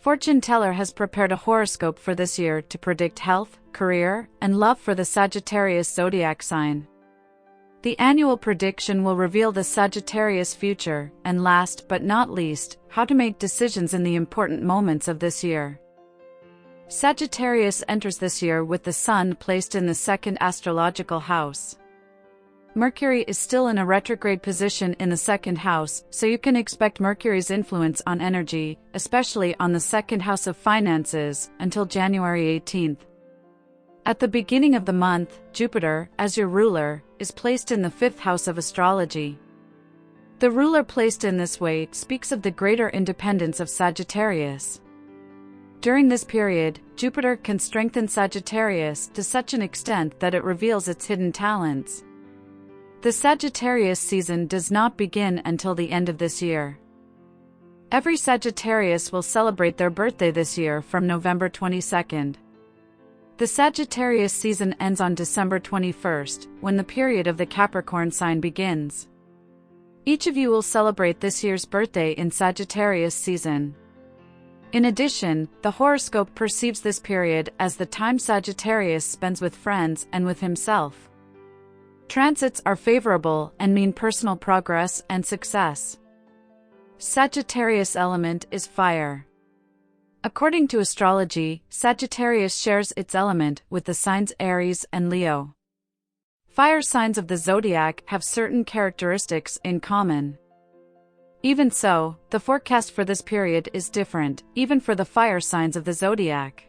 Fortune teller has prepared a horoscope for this year to predict health, career, and love for the Sagittarius zodiac sign. The annual prediction will reveal the Sagittarius future, and last but not least, how to make decisions in the important moments of this year. Sagittarius enters this year with the Sun placed in the second astrological house. Mercury is still in a retrograde position in the second house, so you can expect Mercury's influence on energy, especially on the second house of finances, until January 18th. At the beginning of the month, Jupiter, as your ruler, is placed in the fifth house of astrology. The ruler placed in this way speaks of the greater independence of Sagittarius. During this period, Jupiter can strengthen Sagittarius to such an extent that it reveals its hidden talents. The Sagittarius season does not begin until the end of this year. Every Sagittarius will celebrate their birthday this year from November 22nd. The Sagittarius season ends on December 21st, when the period of the Capricorn sign begins. Each of you will celebrate this year's birthday in Sagittarius season. In addition, the horoscope perceives this period as the time Sagittarius spends with friends and with himself. Transits are favorable and mean personal progress and success. Sagittarius element is fire. According to astrology, Sagittarius shares its element with the signs Aries and Leo. Fire signs of the zodiac have certain characteristics in common. Even so, the forecast for this period is different, even for the fire signs of the zodiac.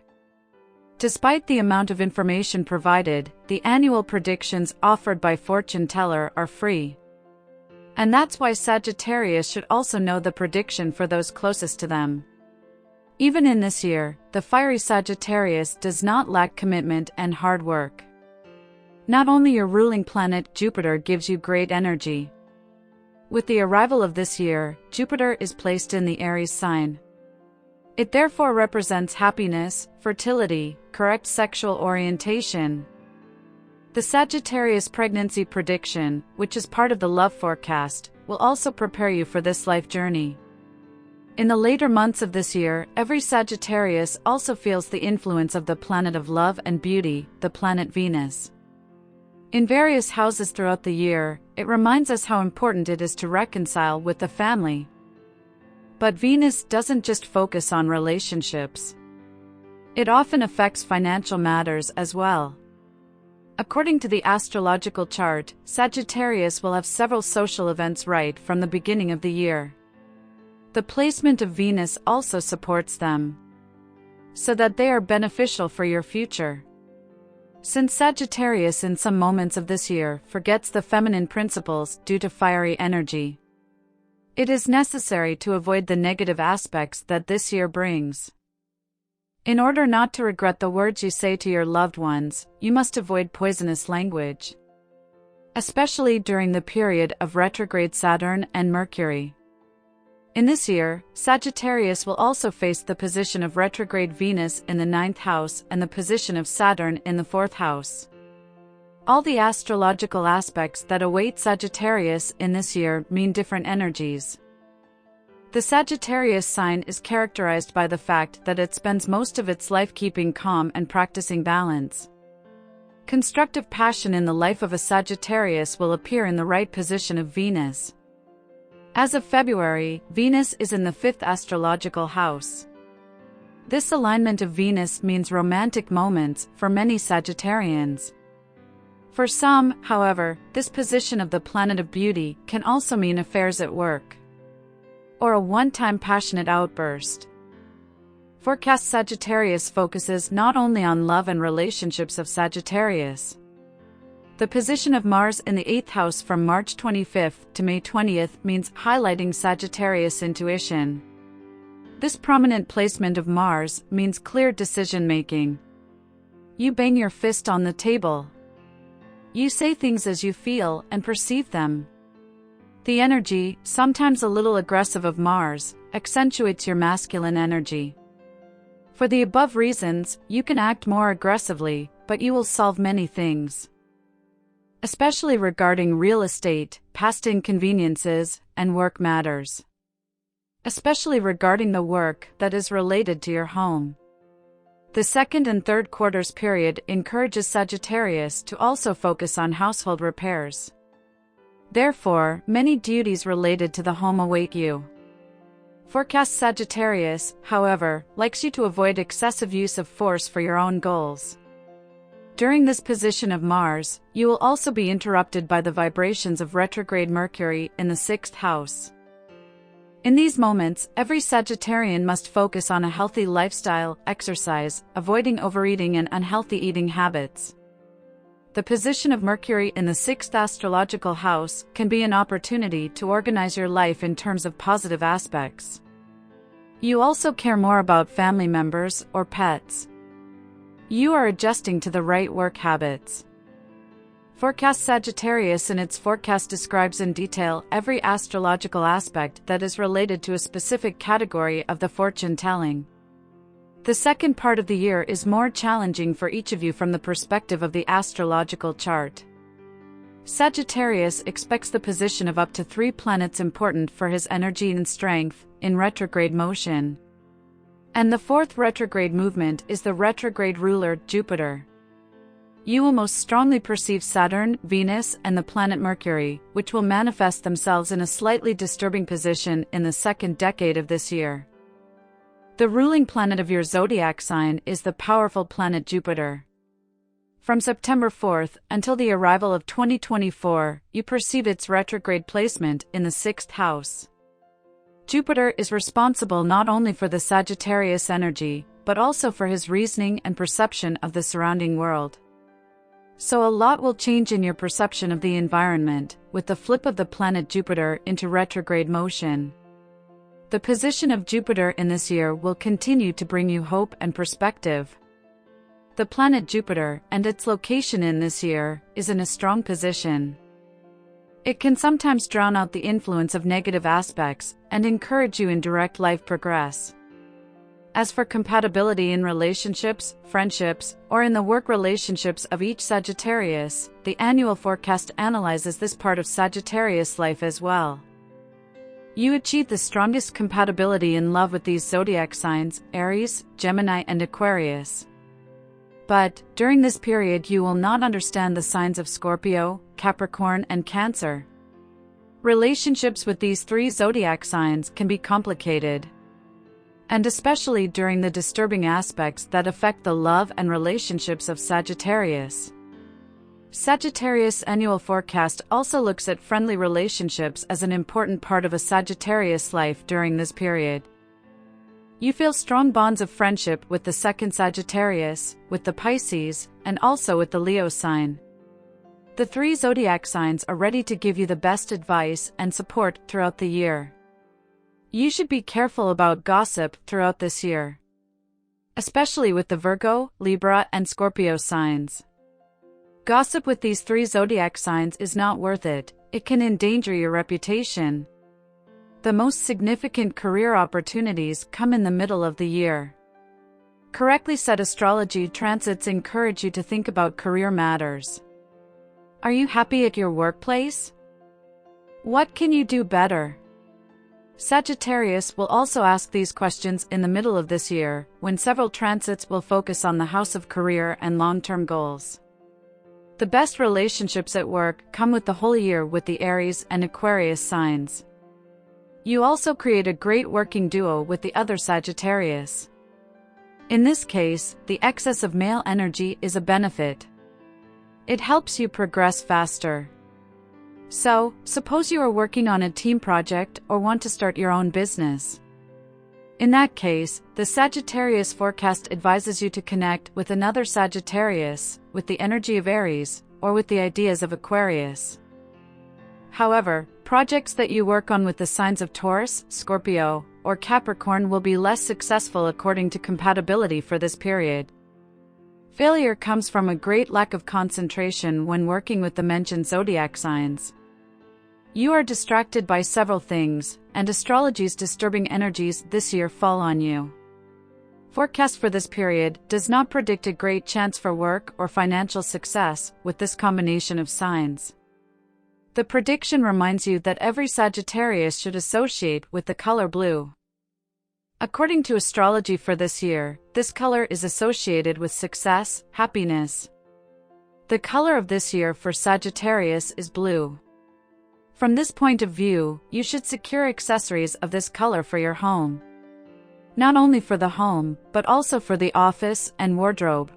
Despite the amount of information provided, the annual predictions offered by fortune teller are free. And that's why Sagittarius should also know the prediction for those closest to them. Even in this year, the fiery Sagittarius does not lack commitment and hard work. Not only your ruling planet Jupiter gives you great energy. With the arrival of this year, Jupiter is placed in the Aries sign. It therefore represents happiness, fertility, correct sexual orientation. The Sagittarius pregnancy prediction, which is part of the love forecast, will also prepare you for this life journey. In the later months of this year, every Sagittarius also feels the influence of the planet of love and beauty, the planet Venus. In various houses throughout the year, it reminds us how important it is to reconcile with the family. But Venus doesn't just focus on relationships. It often affects financial matters as well. According to the astrological chart, Sagittarius will have several social events right from the beginning of the year. The placement of Venus also supports them, so that they are beneficial for your future. Since Sagittarius in some moments of this year forgets the feminine principles due to fiery energy, it is necessary to avoid the negative aspects that this year brings. In order not to regret the words you say to your loved ones, you must avoid poisonous language, especially during the period of retrograde Saturn and Mercury. In this year, Sagittarius will also face the position of retrograde Venus in the 9th house and the position of Saturn in the 4th house. All the astrological aspects that await Sagittarius in this year mean different energies. The Sagittarius sign is characterized by the fact that it spends most of its life keeping calm and practicing balance. Constructive passion in the life of a Sagittarius will appear in the right position of Venus. As of February, Venus is in the 5th astrological house. This alignment of Venus means romantic moments for many Sagittarians. For some, however, this position of the planet of beauty can also mean affairs at work, or a one-time passionate outburst. Forecast Sagittarius focuses not only on love and relationships of Sagittarius. The position of Mars in the 8th house from March 25th to May 20th means highlighting Sagittarius intuition. This prominent placement of Mars means clear decision-making. You bang your fist on the table. You say things as you feel and perceive them. The energy, sometimes a little aggressive of Mars, accentuates your masculine energy. For the above reasons, you can act more aggressively, but you will solve many things, especially regarding real estate, past inconveniences, and work matters. especially regarding the work that is related to your home. The second and third quarters period encourages Sagittarius to also focus on household repairs. Therefore, many duties related to the home await you. Forecast Sagittarius, however, likes you to avoid excessive use of force for your own goals. During this position of Mars, you will also be interrupted by the vibrations of retrograde Mercury in the 6th house. In these moments, every Sagittarian must focus on a healthy lifestyle, exercise, avoiding overeating and unhealthy eating habits. The position of Mercury in the 6th astrological house can be an opportunity to organize your life in terms of positive aspects. You also care more about family members or pets. You are adjusting to the right work habits. Forecast Sagittarius in its forecast describes in detail every astrological aspect that is related to a specific category of the fortune telling. The second part of the year is more challenging for each of you from the perspective of the astrological chart. Sagittarius expects the position of up to 3 planets important for his energy and strength in retrograde motion. And the 4th retrograde movement is the retrograde ruler, Jupiter. You will most strongly perceive Saturn, Venus, and the planet Mercury, which will manifest themselves in a slightly disturbing position in the second decade of this year. The ruling planet of your zodiac sign is the powerful planet Jupiter. From September 4th until the arrival of 2024, you perceive its retrograde placement in the 6th house. Jupiter is responsible not only for the Sagittarius energy, but also for his reasoning and perception of the surrounding world. So a lot will change in your perception of the environment, with the flip of the planet Jupiter into retrograde motion. The position of Jupiter in this year will continue to bring you hope and perspective. The planet Jupiter and its location in this year is in a strong position. It can sometimes drown out the influence of negative aspects and encourage you in direct life progress. As for compatibility in relationships, friendships, or in the work relationships of each Sagittarius, the annual forecast analyzes this part of Sagittarius life as well. You achieve the strongest compatibility in love with these zodiac signs, Aries, Gemini, and Aquarius. But, during this period you will not understand the signs of Scorpio, Capricorn, and Cancer. Relationships with these 3 zodiac signs can be complicated. And especially during the disturbing aspects that affect the love and relationships of Sagittarius. Sagittarius annual forecast also looks at friendly relationships as an important part of a Sagittarius life during this period. You feel strong bonds of friendship with the 2nd Sagittarius, with the Pisces, and also with the Leo sign. The 3 zodiac signs are ready to give you the best advice and support throughout the year. You should be careful about gossip throughout this year, especially with the Virgo, Libra, and Scorpio signs. Gossip with these 3 zodiac signs is not worth it. It can endanger your reputation. The most significant career opportunities come in the middle of the year. Correctly set astrology transits encourage you to think about career matters. Are you happy at your workplace? What can you do better? Sagittarius will also ask these questions in the middle of this year, when several transits will focus on the house of career and long-term goals. The best relationships at work come with the whole year with the Aries and Aquarius signs. You also create a great working duo with the other Sagittarius. In this case, the excess of male energy is a benefit. It helps you progress faster. So, suppose you are working on a team project or want to start your own business. In that case, the Sagittarius forecast advises you to connect with another Sagittarius, with the energy of Aries, or with the ideas of Aquarius. However, projects that you work on with the signs of Taurus, Scorpio, or Capricorn will be less successful according to compatibility for this period. Failure comes from a great lack of concentration when working with the mentioned zodiac signs. You are distracted by several things, and astrology's disturbing energies this year fall on you. Forecast for this period does not predict a great chance for work or financial success with this combination of signs. The prediction reminds you that every Sagittarius should associate with the color blue. According to astrology for this year, this color is associated with success, happiness. The color of this year for Sagittarius is blue. From this point of view, you should secure accessories of this color for your home. Not only for the home, but also for the office and wardrobe.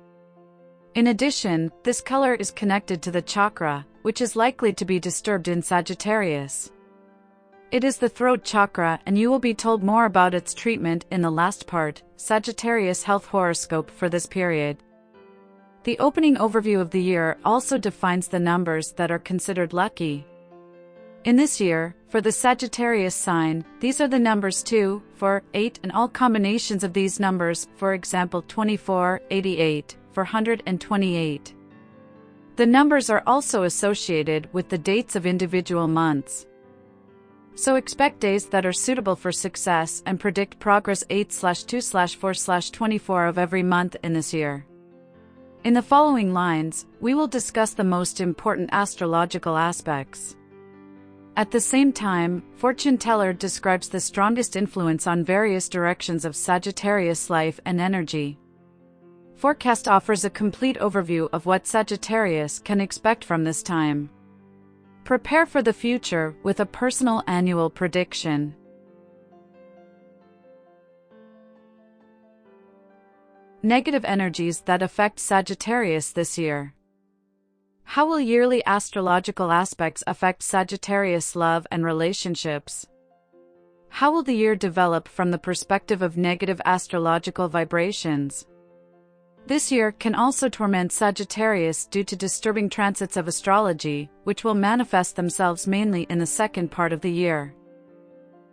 In addition, this color is connected to the chakra, which is likely to be disturbed in Sagittarius. It is the throat chakra, and you will be told more about its treatment in the last part, Sagittarius Health Horoscope for this period. The opening overview of the year also defines the numbers that are considered lucky. In this year, for the Sagittarius sign, these are the numbers 2, 4, 8 and all combinations of these numbers, for example 24, 88, 428. The numbers are also associated with the dates of individual months. So expect days that are suitable for success and predict progress 8/2/4/24 of every month in this year. In the following lines, we will discuss the most important astrological aspects. At the same time, Fortune Teller describes the strongest influence on various directions of Sagittarius life and energy. Forecast offers a complete overview of what Sagittarius can expect from this time. Prepare for the future with a personal annual prediction. Negative energies that affect Sagittarius this year. How will yearly astrological aspects affect Sagittarius love and relationships? How will the year develop from the perspective of negative astrological vibrations? This year can also torment Sagittarius due to disturbing transits of astrology, which will manifest themselves mainly in the second part of the year.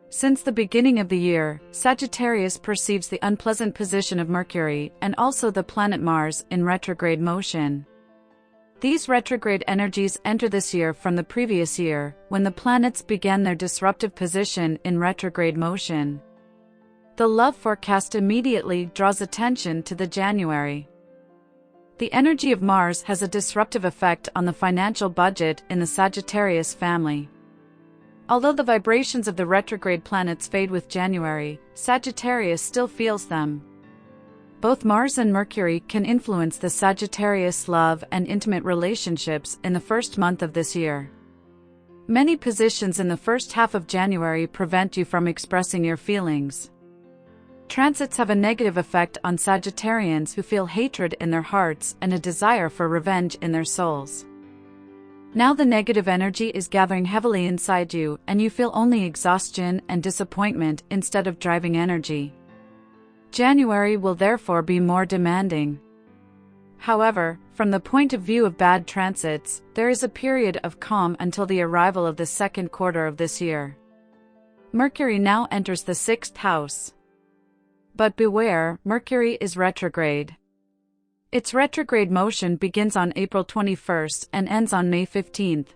Since the beginning of the year, Sagittarius perceives the unpleasant position of Mercury and also the planet Mars in retrograde motion. These retrograde energies enter this year from the previous year, when the planets began their disruptive position in retrograde motion. The love forecast immediately draws attention to the January. The energy of Mars has a disruptive effect on the financial budget in the Sagittarius family. Although the vibrations of the retrograde planets fade with January, Sagittarius still feels them. Both Mars and Mercury can influence the Sagittarius love and intimate relationships in the first month of this year. Many positions in the first half of January prevent you from expressing your feelings. Transits have a negative effect on Sagittarians who feel hatred in their hearts and a desire for revenge in their souls. Now the negative energy is gathering heavily inside you, and you feel only exhaustion and disappointment instead of driving energy. January will therefore be more demanding. However, from the point of view of bad transits, there is a period of calm until the arrival of the second quarter of this year. Mercury now enters the 6th house. But beware, Mercury is retrograde. Its retrograde motion begins on April 21st and ends on May 15th.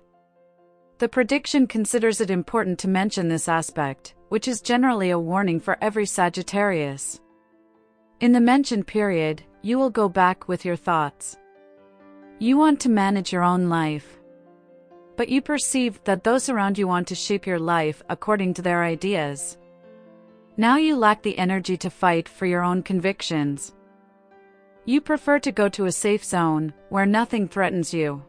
The prediction considers it important to mention this aspect, which is generally a warning for every Sagittarius. In the mentioned period, you will go back with your thoughts. You want to manage your own life. But you perceive that those around you want to shape your life according to their ideas. Now you lack the energy to fight for your own convictions. You prefer to go to a safe zone, where nothing threatens you.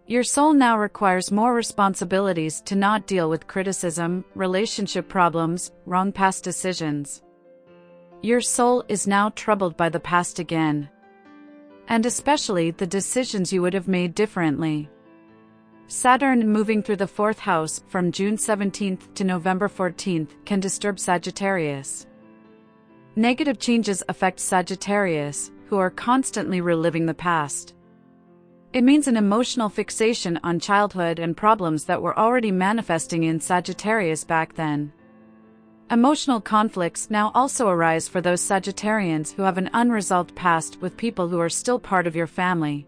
Your soul now requires more responsibilities to not deal with criticism, relationship problems, wrong past decisions. Your soul is now troubled by the past again. And especially the decisions you would have made differently. Saturn moving through the 4th house from June 17th to November 14th can disturb Sagittarius. Negative changes affect Sagittarius, who are constantly reliving the past. It means an emotional fixation on childhood and problems that were already manifesting in Sagittarius back then. Emotional conflicts now also arise for those Sagittarians who have an unresolved past with people who are still part of your family.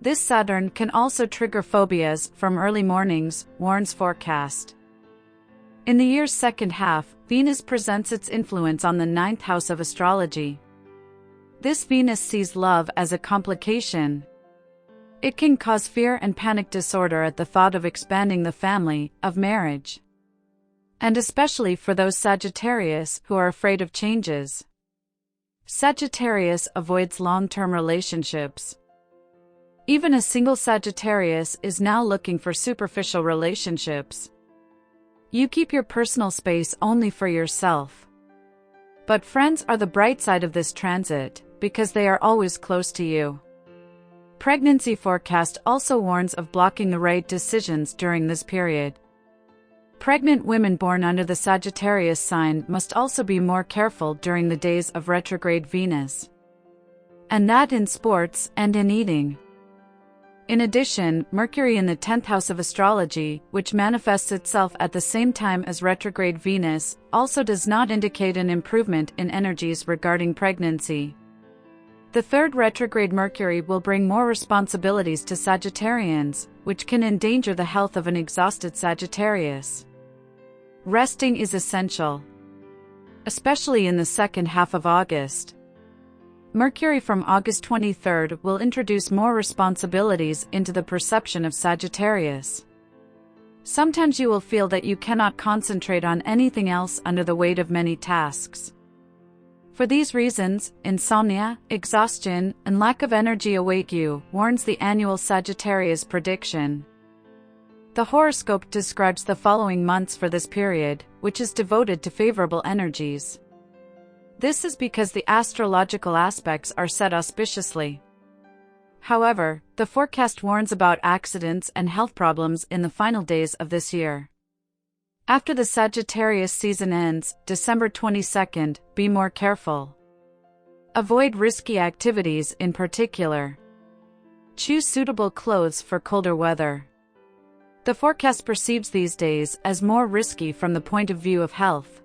This Saturn can also trigger phobias from early mornings, warns forecast. In the year's second half, Venus presents its influence on the 9th house of astrology. This Venus sees love as a complication. It can cause fear and panic disorder at the thought of expanding the family, of marriage. And especially for those Sagittarius who are afraid of changes. Sagittarius avoids long-term relationships. Even a single Sagittarius is now looking for superficial relationships. You keep your personal space only for yourself. But friends are the bright side of this transit, because they are always close to you. Pregnancy forecast also warns of blocking the right decisions during this period. Pregnant women born under the Sagittarius sign must also be more careful during the days of retrograde Venus. And that in sports and in eating. In addition, Mercury in the 10th house of astrology, which manifests itself at the same time as retrograde Venus, also does not indicate an improvement in energies regarding pregnancy. The third retrograde Mercury will bring more responsibilities to Sagittarians, which can endanger the health of an exhausted Sagittarius. Resting is essential, especially in the second half of August. Mercury from August 23rd will introduce more responsibilities into the perception of Sagittarius. Sometimes you will feel that you cannot concentrate on anything else under the weight of many tasks. For these reasons, insomnia, exhaustion, and lack of energy await you, warns the annual Sagittarius prediction. The horoscope describes the following months for this period, which is devoted to favorable energies. This is because the astrological aspects are set auspiciously. However, the forecast warns about accidents and health problems in the final days of this year. After the Sagittarius season ends, December 22nd, be more careful. Avoid risky activities in particular. Choose suitable clothes for colder weather. The forecast perceives these days as more risky from the point of view of health.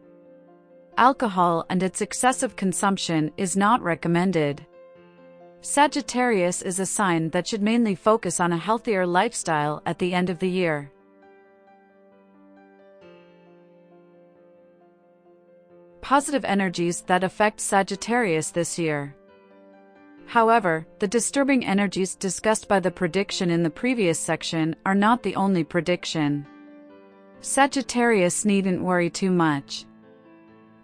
Alcohol and its excessive consumption is not recommended. Sagittarius is a sign that should mainly focus on a healthier lifestyle at the end of the year. Positive energies that affect Sagittarius this year. However, the disturbing energies discussed by the prediction in the previous section are not the only prediction. Sagittarius needn't worry too much.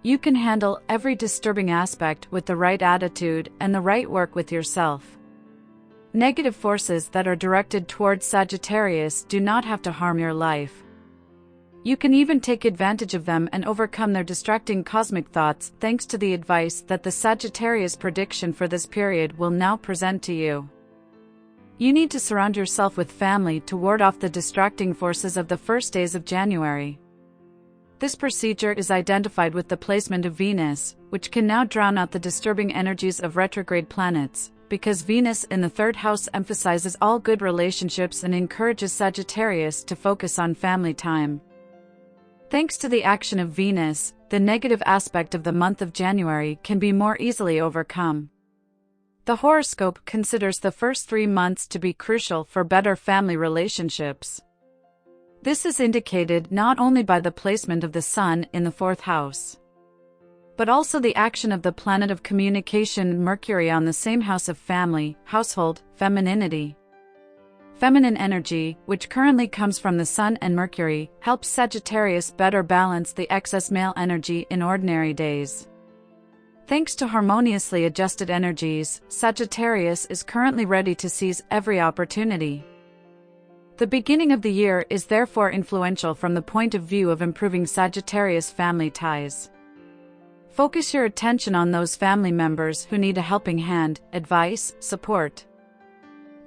You can handle every disturbing aspect with the right attitude and the right work with yourself. Negative forces that are directed towards Sagittarius do not have to harm your life. You can even take advantage of them and overcome their distracting cosmic thoughts thanks to the advice that the Sagittarius prediction for this period will now present to you. You need to surround yourself with family to ward off the distracting forces of the first days of January. This procedure is identified with the placement of Venus, which can now drown out the disturbing energies of retrograde planets, because Venus in the third house emphasizes all good relationships and encourages Sagittarius to focus on family time. Thanks to the action of Venus, the negative aspect of the month of January can be more easily overcome. The horoscope considers the first 3 months to be crucial for better family relationships. This is indicated not only by the placement of the Sun in the 4th house, but also the action of the planet of communication Mercury on the same house of family, household, femininity. Feminine energy, which currently comes from the Sun and Mercury, helps Sagittarius better balance the excess male energy in ordinary days. Thanks to harmoniously adjusted energies, Sagittarius is currently ready to seize every opportunity. The beginning of the year is therefore influential from the point of view of improving Sagittarius family ties. Focus your attention on those family members who need a helping hand, advice, support.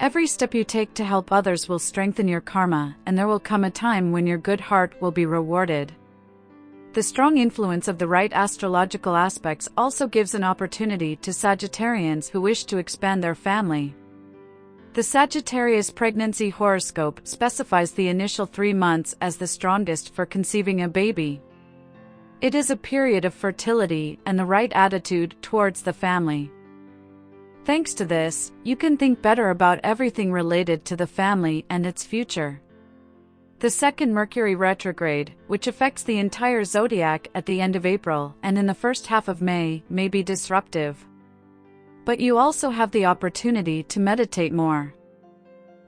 Every step you take to help others will strengthen your karma, and there will come a time when your good heart will be rewarded. The strong influence of the right astrological aspects also gives an opportunity to Sagittarians who wish to expand their family. The Sagittarius pregnancy horoscope specifies the initial 3 months as the strongest for conceiving a baby. It is a period of fertility and the right attitude towards the family. Thanks to this, you can think better about everything related to the family and its future. The second Mercury retrograde, which affects the entire zodiac at the end of April and in the first half of May, may be disruptive. But you also have the opportunity to meditate more.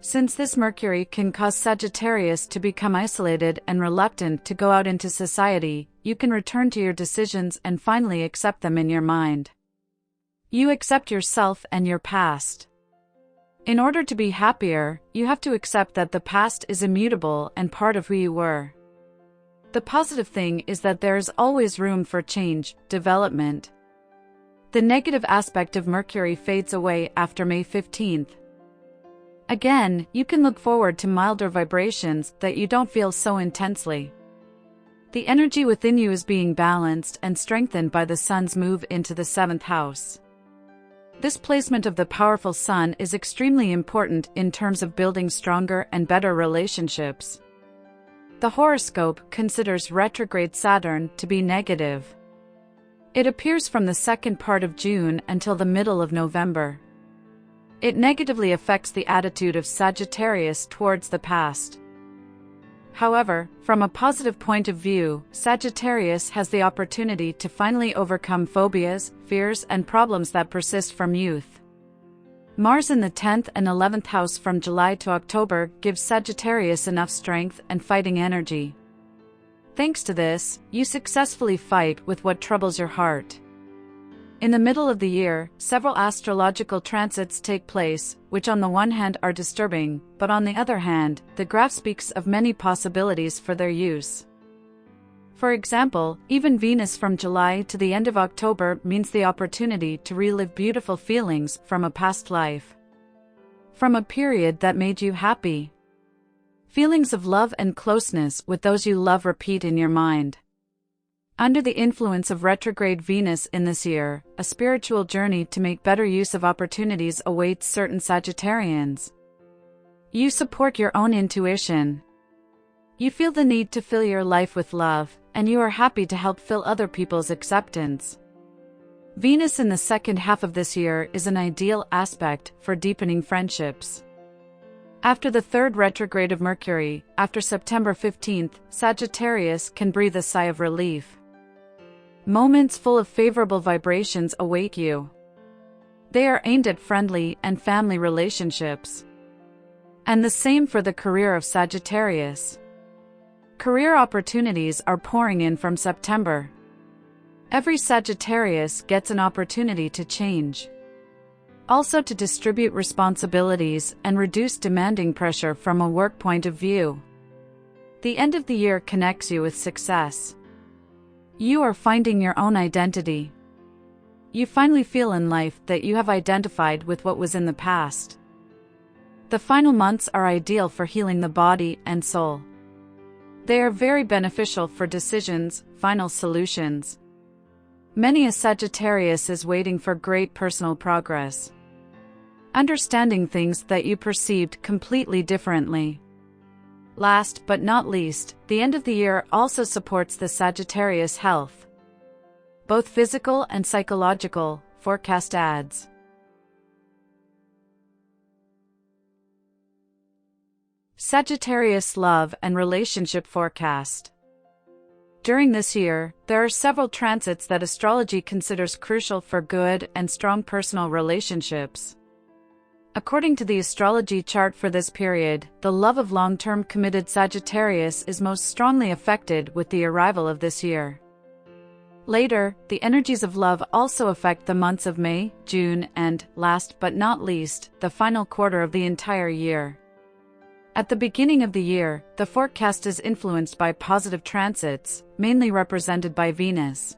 Since this Mercury can cause Sagittarius to become isolated and reluctant to go out into society, you can return to your decisions and finally accept them in your mind. You accept yourself and your past. In order to be happier, you have to accept that the past is immutable and part of who you were. The positive thing is that there is always room for change, development. The negative aspect of Mercury fades away after May 15th. Again, you can look forward to milder vibrations that you don't feel so intensely. The energy within you is being balanced and strengthened by the Sun's move into the 7th house. This placement of the powerful Sun is extremely important in terms of building stronger and better relationships. The horoscope considers retrograde Saturn to be negative. It appears from the second part of June until the middle of November. It negatively affects the attitude of Sagittarius towards the past. However, from a positive point of view, Sagittarius has the opportunity to finally overcome phobias, fears, and problems that persist from youth. Mars in the 10th and 11th house from July to October gives Sagittarius enough strength and fighting energy. Thanks to this, you successfully fight with what troubles your heart. In the middle of the year, several astrological transits take place, which on the one hand are disturbing, but on the other hand, the graph speaks of many possibilities for their use. For example, even Venus from July to the end of October means the opportunity to relive beautiful feelings from a past life. From a period that made you happy. Feelings of love and closeness with those you love repeat in your mind. Under the influence of retrograde Venus in this year, a spiritual journey to make better use of opportunities awaits certain Sagittarians. You support your own intuition. You feel the need to fill your life with love, and you are happy to help fill other people's acceptance. Venus in the second half of this year is an ideal aspect for deepening friendships. After the third retrograde of Mercury, after September 15th, Sagittarius can breathe a sigh of relief. Moments full of favorable vibrations await you. They are aimed at friendly and family relationships. And the same for the career of Sagittarius. Career opportunities are pouring in from September. Every Sagittarius gets an opportunity to change. Also to distribute responsibilities and reduce demanding pressure from a work point of view. The end of the year connects you with success. You are finding your own identity. You finally feel in life that you have identified with what was in the past. The final months are ideal for healing the body and soul. They are very beneficial for decisions, final solutions. Many a Sagittarius is waiting for great personal progress. Understanding things that you perceived completely differently. Last but not least, the end of the year also supports the Sagittarius health. Both physical and psychological, forecast adds. Sagittarius love and relationship forecast. During this year, there are several transits that astrology considers crucial for good and strong personal relationships. According to the astrology chart for this period, the love of long-term committed Sagittarius is most strongly affected with the arrival of this year. Later, the energies of love also affect the months of May, June, and, last but not least, the final quarter of the entire year. At the beginning of the year, the forecast is influenced by positive transits, mainly represented by Venus.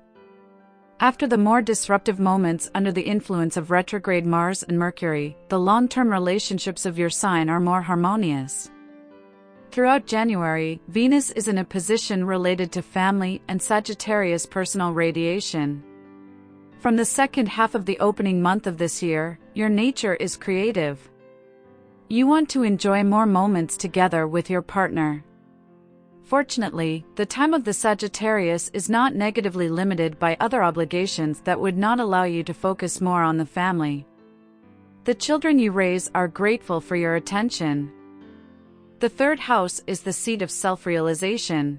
After the more disruptive moments under the influence of retrograde Mars and Mercury, the long-term relationships of your sign are more harmonious. Throughout January, Venus is in a position related to family and Sagittarius personal radiation. From the second half of the opening month of this year, your nature is creative. You want to enjoy more moments together with your partner. Fortunately, the time of the Sagittarius is not negatively limited by other obligations that would not allow you to focus more on the family. The children you raise are grateful for your attention. The third house is the seat of self-realization.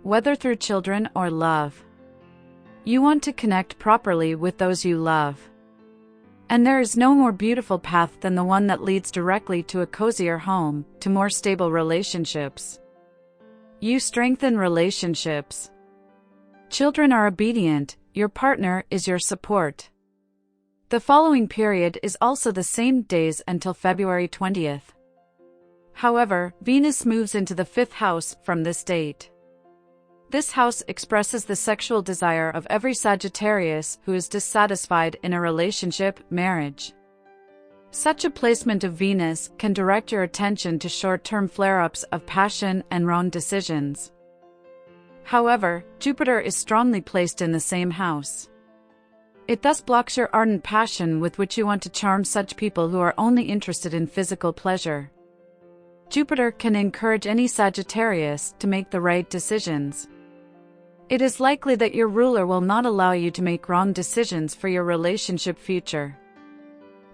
Whether through children or love. You want to connect properly with those you love. And there is no more beautiful path than the one that leads directly to a cozier home, to more stable relationships. You strengthen relationships. Children are obedient, your partner is your support. The following period is also the same days until February 20th. However, Venus moves into the 5th house from this date. This house expresses the sexual desire of every Sagittarius who is dissatisfied in a relationship, marriage. Such a placement of Venus can direct your attention to short-term flare-ups of passion and wrong decisions. However, Jupiter is strongly placed in the same house. It thus blocks your ardent passion with which you want to charm such people who are only interested in physical pleasure. Jupiter can encourage any Sagittarius to make the right decisions. It is likely that your ruler will not allow you to make wrong decisions for your relationship future.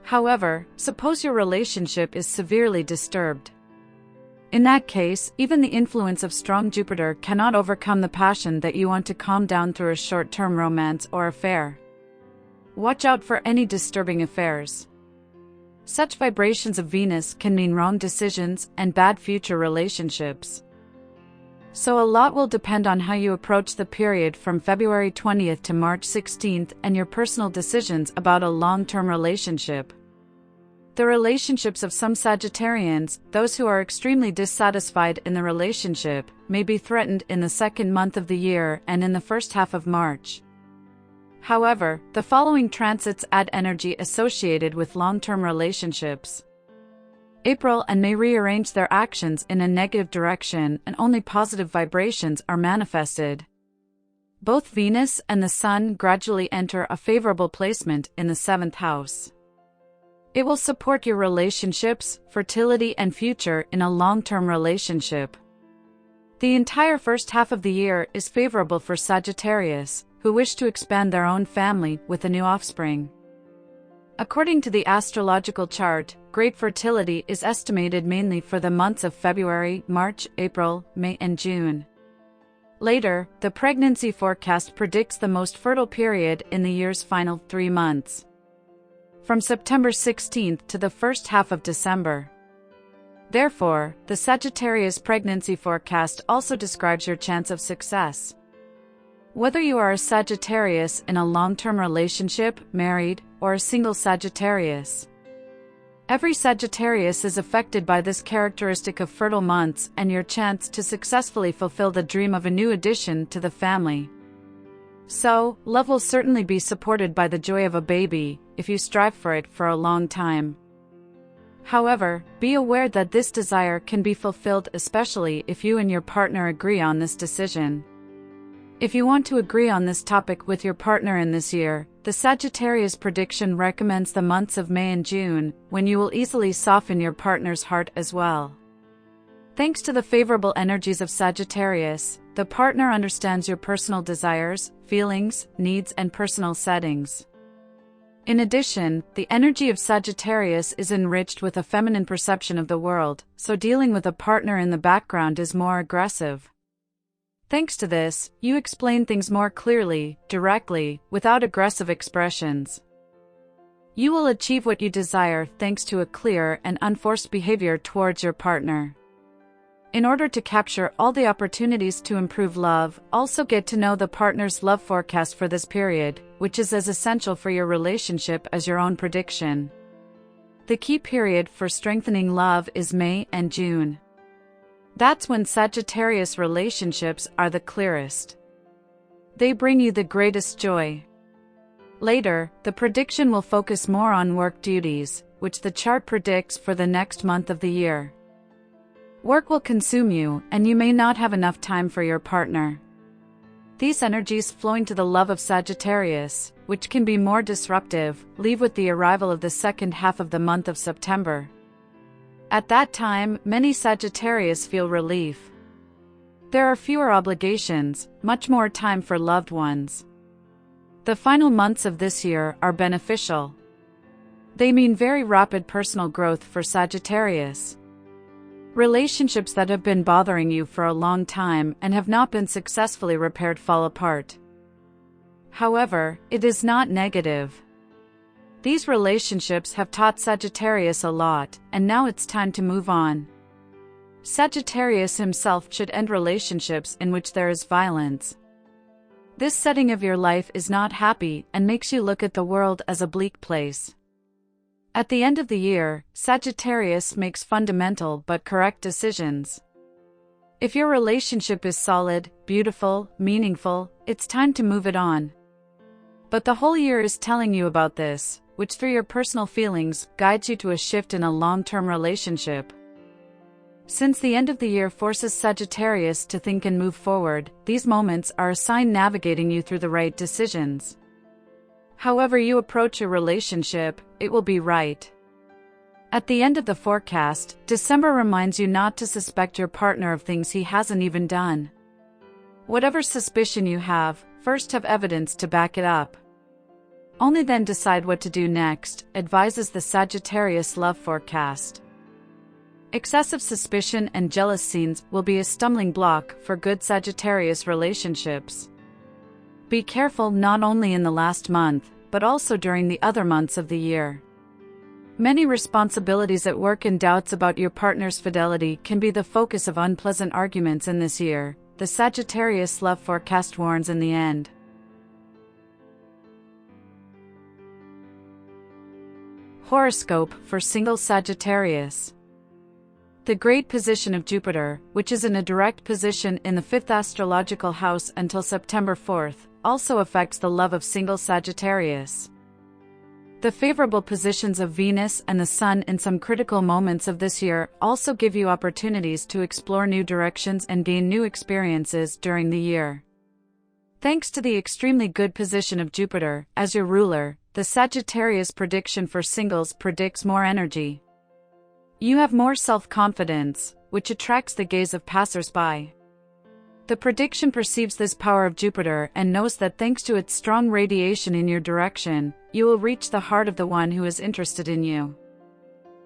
However, suppose your relationship is severely disturbed. In that case, even the influence of strong Jupiter cannot overcome the passion that you want to calm down through a short-term romance or affair. Watch out for any disturbing affairs. Such vibrations of Venus can mean wrong decisions and bad future relationships. So a lot will depend on how you approach the period from February 20th to March 16th and your personal decisions about a long-term relationship. The relationships of some Sagittarians, those who are extremely dissatisfied in the relationship, may be threatened in the second month of the year and in the first half of March. However, the following transits add energy associated with long-term relationships. April and May rearrange their actions in a negative direction and only positive vibrations are manifested. Both Venus and the Sun gradually enter a favorable placement in the 7th house. It will support your relationships, fertility and future in a long-term relationship. The entire first half of the year is favorable for Sagittarius, who wish to expand their own family with a new offspring. According to the astrological chart, great fertility is estimated mainly for the months of February, March, April, May and June. Later, the pregnancy forecast predicts the most fertile period in the year's final 3 months, from September 16th to the first half of December. Therefore, the Sagittarius pregnancy forecast also describes your chance of success. Whether you are a Sagittarius in a long-term relationship, married, or a single Sagittarius, every Sagittarius is affected by this characteristic of fertile months and your chance to successfully fulfill the dream of a new addition to the family. So, love will certainly be supported by the joy of a baby, if you strive for it for a long time. However, be aware that this desire can be fulfilled especially if you and your partner agree on this decision. If you want to agree on this topic with your partner in this year, the Sagittarius prediction recommends the months of May and June, when you will easily soften your partner's heart as well. Thanks to the favorable energies of Sagittarius, the partner understands your personal desires, feelings, needs and personal settings. In addition, the energy of Sagittarius is enriched with a feminine perception of the world, so dealing with a partner in the background is more aggressive. Thanks to this, you explain things more clearly, directly, without aggressive expressions. You will achieve what you desire thanks to a clear and unforced behavior towards your partner. In order to capture all the opportunities to improve love, also get to know the partner's love forecast for this period, which is as essential for your relationship as your own prediction. The key period for strengthening love is May and June. That's when Sagittarius relationships are the clearest. They bring you the greatest joy. Later, the prediction will focus more on work duties, which the chart predicts for the next month of the year. Work will consume you, and you may not have enough time for your partner. These energies flowing to the love of Sagittarius, which can be more disruptive, leave with the arrival of the second half of the month of September. At that time, many Sagittarius feel relief. There are fewer obligations, much more time for loved ones. The final months of this year are beneficial. They mean very rapid personal growth for Sagittarius. Relationships that have been bothering you for a long time and have not been successfully repaired fall apart. However, it is not negative. These relationships have taught Sagittarius a lot, and now it's time to move on. Sagittarius himself should end relationships in which there is violence. This setting of your life is not happy and makes you look at the world as a bleak place. At the end of the year, Sagittarius makes fundamental but correct decisions. If your relationship is solid, beautiful, meaningful, it's time to move it on. But the whole year is telling you about this, which through your personal feelings guides you to a shift in a long-term relationship. Since the end of the year forces Sagittarius to think and move forward, these moments are a sign navigating you through the right decisions. However you approach a relationship, it will be right. At the end of the forecast, December reminds you not to suspect your partner of things he hasn't even done. Whatever suspicion you have, first have evidence to back it up. Only then decide what to do next, advises the Sagittarius love forecast. Excessive suspicion and jealous scenes will be a stumbling block for good Sagittarius relationships. Be careful not only in the last month, but also during the other months of the year. Many responsibilities at work and doubts about your partner's fidelity can be the focus of unpleasant arguments in this year, the Sagittarius love forecast warns in the end. Horoscope for single Sagittarius. The great position of Jupiter, which is in a direct position in the 5th astrological house until September 4th, also affects the love of single Sagittarius. The favorable positions of Venus and the Sun in some critical moments of this year also give you opportunities to explore new directions and gain new experiences during the year. Thanks to the extremely good position of Jupiter as your ruler, the Sagittarius prediction for singles predicts more energy. You have more self-confidence, which attracts the gaze of passers-by. The prediction perceives this power of Jupiter and knows that thanks to its strong radiation in your direction, you will reach the heart of the one who is interested in you.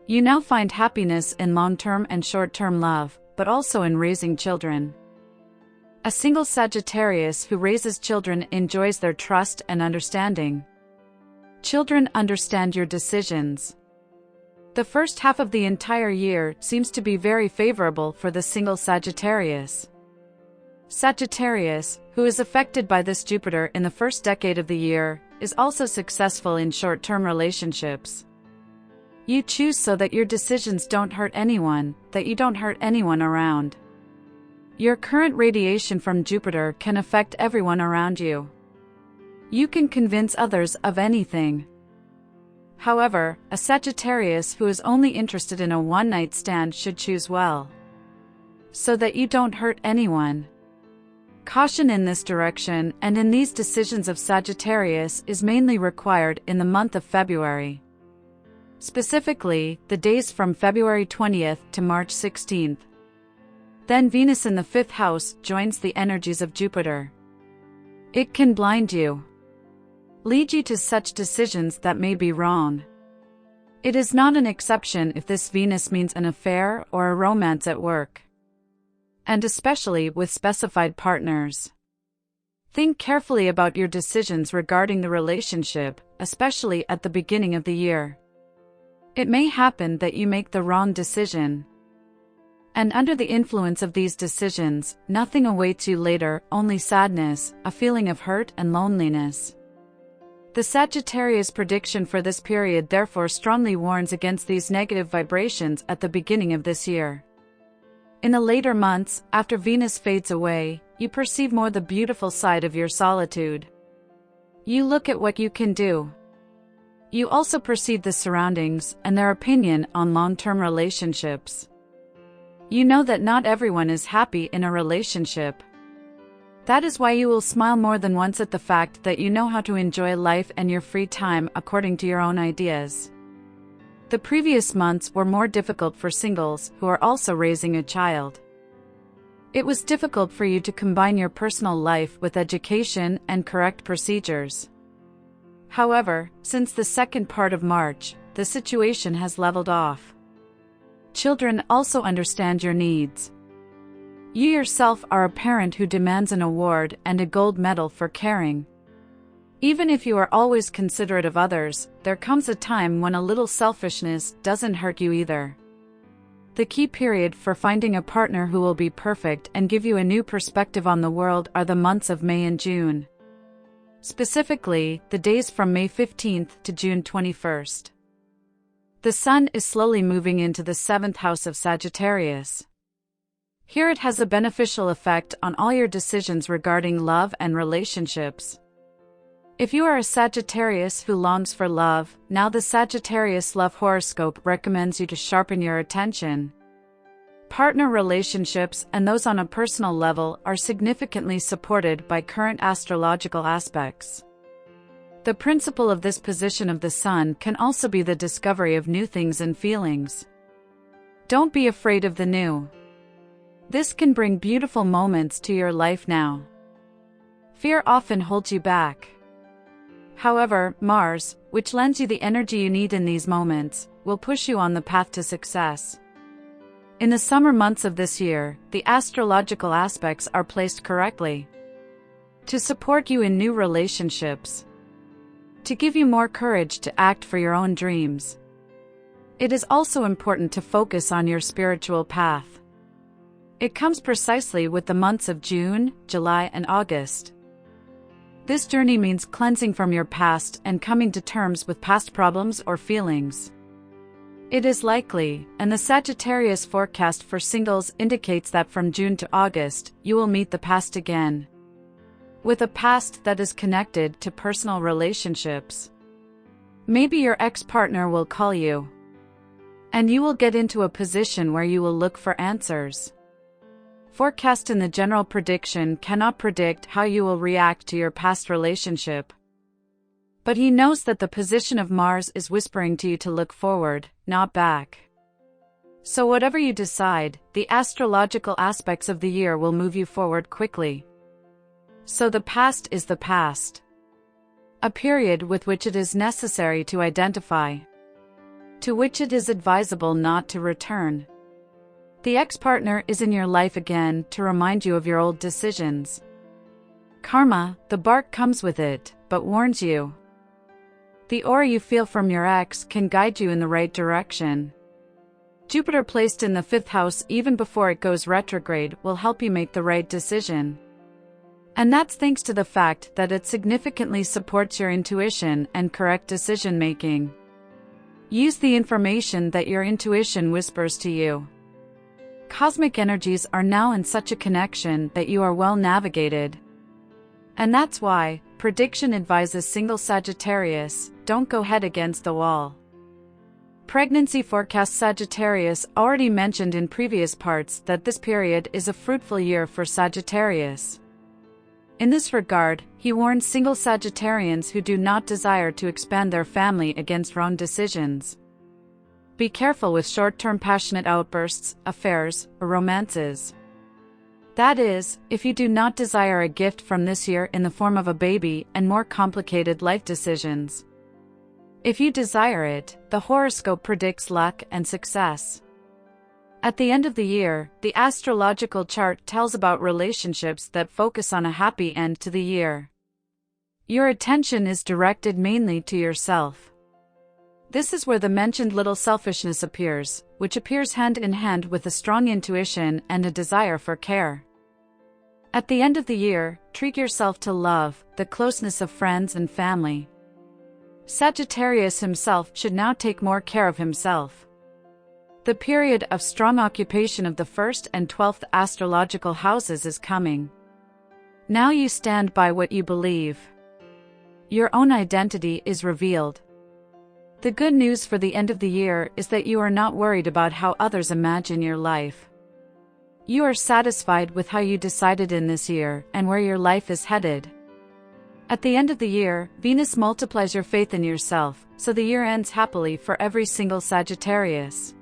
You now find happiness in long-term and short-term love, but also in raising children. A single Sagittarius who raises children enjoys their trust and understanding. Children understand your decisions. The first half of the entire year seems to be very favorable for the single Sagittarius. Sagittarius, who is affected by this Jupiter in the first decade of the year, is also successful in short-term relationships. You choose so that your decisions don't hurt anyone, that you don't hurt anyone around. Your current radiation from Jupiter can affect everyone around you. You can convince others of anything. However, a Sagittarius who is only interested in a one-night stand should choose well, so that you don't hurt anyone. Caution in this direction and in these decisions of Sagittarius is mainly required in the month of February. Specifically, the days from February 20th to March 16th. Then Venus in the 5th house joins the energies of Jupiter. It can blind you, lead you to such decisions that may be wrong. It is not an exception if this Venus means an affair or a romance at work, and especially with specified partners. Think carefully about your decisions regarding the relationship, especially at the beginning of the year. It may happen that you make the wrong decision, and under the influence of these decisions, nothing awaits you later, only sadness, a feeling of hurt and loneliness. The Sagittarius prediction for this period therefore strongly warns against these negative vibrations at the beginning of this year. In the later months, after Venus fades away, you perceive more the beautiful side of your solitude. You look at what you can do. You also perceive the surroundings and their opinion on long-term relationships. You know that not everyone is happy in a relationship. That is why you will smile more than once at the fact that you know how to enjoy life and your free time according to your own ideas. The previous months were more difficult for singles who are also raising a child. It was difficult for you to combine your personal life with education and correct procedures. However, since the second part of March, the situation has leveled off. Children also understand your needs. You yourself are a parent who demands an award and a gold medal for caring. Even if you are always considerate of others, there comes a time when a little selfishness doesn't hurt you either. The key period for finding a partner who will be perfect and give you a new perspective on the world are the months of May and June. Specifically, the days from May 15th to June 21st. The Sun is slowly moving into the 7th house of Sagittarius. Here it has a beneficial effect on all your decisions regarding love and relationships. If you are a Sagittarius who longs for love, now the Sagittarius love horoscope recommends you to sharpen your attention. Partner relationships and those on a personal level are significantly supported by current astrological aspects. The principle of this position of the Sun can also be the discovery of new things and feelings. Don't be afraid of the new. This can bring beautiful moments to your life now. Fear often holds you back. However, Mars, which lends you the energy you need in these moments, will push you on the path to success. In the summer months of this year, the astrological aspects are placed correctly to support you in new relationships, to give you more courage to act for your own dreams. It is also important to focus on your spiritual path. It comes precisely with the months of June, July, and August. This journey means cleansing from your past and coming to terms with past problems or feelings. It is likely, and the Sagittarius forecast for singles indicates that from June to August, you will meet the past again. With a past that is connected to personal relationships. Maybe your ex-partner will call you, and you will get into a position where you will look for answers. Forecast in the general prediction cannot predict how you will react to your past relationship. But he knows that the position of Mars is whispering to you to look forward, not back. So whatever you decide, the astrological aspects of the year will move you forward quickly. So the past is the past. A period with which it is necessary to identify, to which it is advisable not to return. The ex-partner is in your life again to remind you of your old decisions. Karma, the bark comes with it, but warns you. The aura you feel from your ex can guide you in the right direction. Jupiter placed in the 5th house even before it goes retrograde will help you make the right decision. And that's thanks to the fact that it significantly supports your intuition and correct decision-making. Use the information that your intuition whispers to you. Cosmic energies are now in such a connection that you are well navigated. And that's why, prediction advises single Sagittarius, don't go head against the wall. Pregnancy forecast Sagittarius already mentioned in previous parts that this period is a fruitful year for Sagittarius. In this regard, he warns single Sagittarians who do not desire to expand their family against wrong decisions. Be careful with short-term passionate outbursts, affairs, or romances. That is, if you do not desire a gift from this year in the form of a baby and more complicated life decisions. If you desire it, the horoscope predicts luck and success. At the end of the year, the astrological chart tells about relationships that focus on a happy end to the year. Your attention is directed mainly to yourself. This is where the mentioned little selfishness appears, which appears hand in hand with a strong intuition and a desire for care. At the end of the year, treat yourself to love, the closeness of friends and family. Sagittarius himself should now take more care of himself. The period of strong occupation of the 1st and 12th astrological houses is coming. Now you stand by what you believe. Your own identity is revealed. The good news for the end of the year is that you are not worried about how others imagine your life. You are satisfied with how you decided in this year and where your life is headed. At the end of the year, Venus multiplies your faith in yourself, so the year ends happily for every single Sagittarius.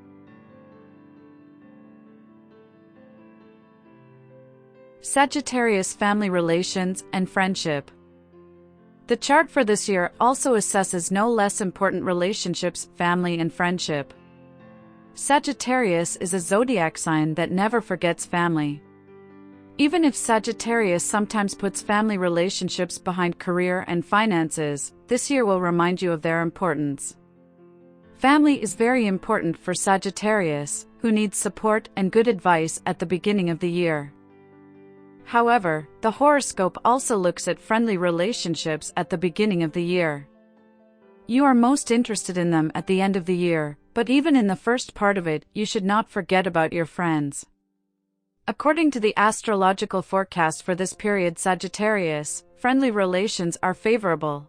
Sagittarius family relations and friendship. The chart for this year also assesses no less important relationships, family and friendship. Sagittarius is a zodiac sign that never forgets family. Even if Sagittarius sometimes puts family relationships behind career and finances, this year will remind you of their importance. Family is very important for Sagittarius, who needs support and good advice at the beginning of the year. However, the horoscope also looks at friendly relationships at the beginning of the year. You are most interested in them at the end of the year, but even in the first part of it, you should not forget about your friends. According to the astrological forecast for this period, Sagittarius, friendly relations are favorable.